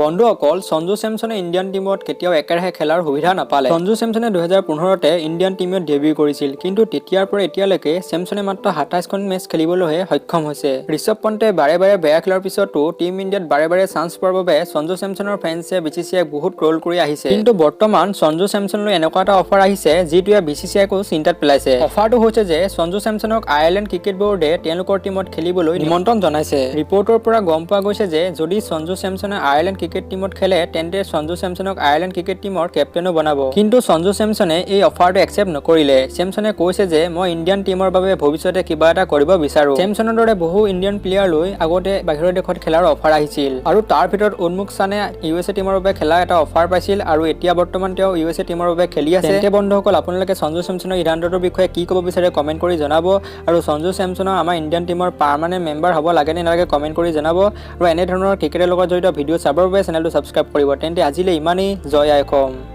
বন্ধুসকল সঞ্জু চেমছনে ইণ্ডিয়ান টিমত কেতিয়াও একেৰাহে খেলাৰ সুবিধা নাপালে। সঞ্জু চেমছনে 2015তে ইণ্ডিয়ান টিমত ডেবিউ কৰিছিল, কিন্তু তেতিয়াৰ পৰা এতিয়ালৈকে চেমছনে মাত্ৰ 27খন মেচ খেলিবলৈহে সক্ষম হৈছে। ঋষভ পন্তে বাৰে বাৰে বেয়া খেলাৰ পিছতো টিম ইণ্ডিয়াত বাৰে বাৰে চান্স পোৱাৰ বাবে সঞ্জু চেমছনৰ ফেন্সে BCCIক বহুত ট্ৰল কৰি আহিছে। কিন্তু বৰ্তমান সঞ্জু চেমছনলৈ এনেকুৱা এটা অফাৰ আহিছে যিটোৱে BCCIকো চিন্তাত পেলাইছে। অফাৰটো হৈছে যে সঞ্জু চেমছনক আয়াৰলেণ্ড ক্ৰিকেট বোৰ্ডে তেওঁলোকৰ টিমত খেলিবলৈ নিমন্ত্ৰণ জনাইছে। ৰিপৰ্টৰ পৰা গম পোৱা গৈছে যে যদি সঞ্জু চেমছনে আয়াৰলেণ্ড ক্ৰিকেট টিমত খেলে তেন্তে সঞ্জু চেমছনক আয়াৰলেণ্ড ক্ৰিকেট টিমৰ কেপ্টেইনো বনাব। কিন্তু সঞ্জু চেমছনে এই অফাৰটো একচেপ্ট নকৰিলে। চেমছনে কৈছে যে মই ইণ্ডিয়ান টিমৰ বাবে ভৱিষ্যতে কিবা এটা কৰিব বিচাৰো। চেমছনৰ দৰে বহু ইণ্ডিয়ান প্লেয়াৰলৈ আগতে বাহিৰৰ দেশত খেলাৰ অফাৰ আহিছিল আৰু তাৰ ভিতৰত উন্মুক চানে USA টিমৰ বাবে খেলা এটা অফাৰ পাইছিল আৰু এতিয়া বৰ্তমান তেওঁ USA টিমৰ বাবে খেলি আছে। তেন্তে বন্ধুসকল আপোনালোকে সঞ্জু চেমছনৰ সিদ্ধান্তটোৰ বিষয়ে কি ক'ব বিচাৰে কমেন্ট কৰি জনাব আৰু সঞ্জু চেমছনৰ আমাৰ ইণ্ডিয়ান টিমৰ পাৰ্মানেণ্ট মেম্বাৰ হ'ব লাগে নে নালাগে কমেন্ট কৰি জনাব আৰু এনে ধৰণৰ ক্ৰিকেটৰ লগত জড়িত ভিডিঅ' চাবৰ বাবে চেনেলটো ছাবস্ক্ৰাইব কৰিব। তেন্তে আজিলৈ ইমানেই। জয় আই অসম।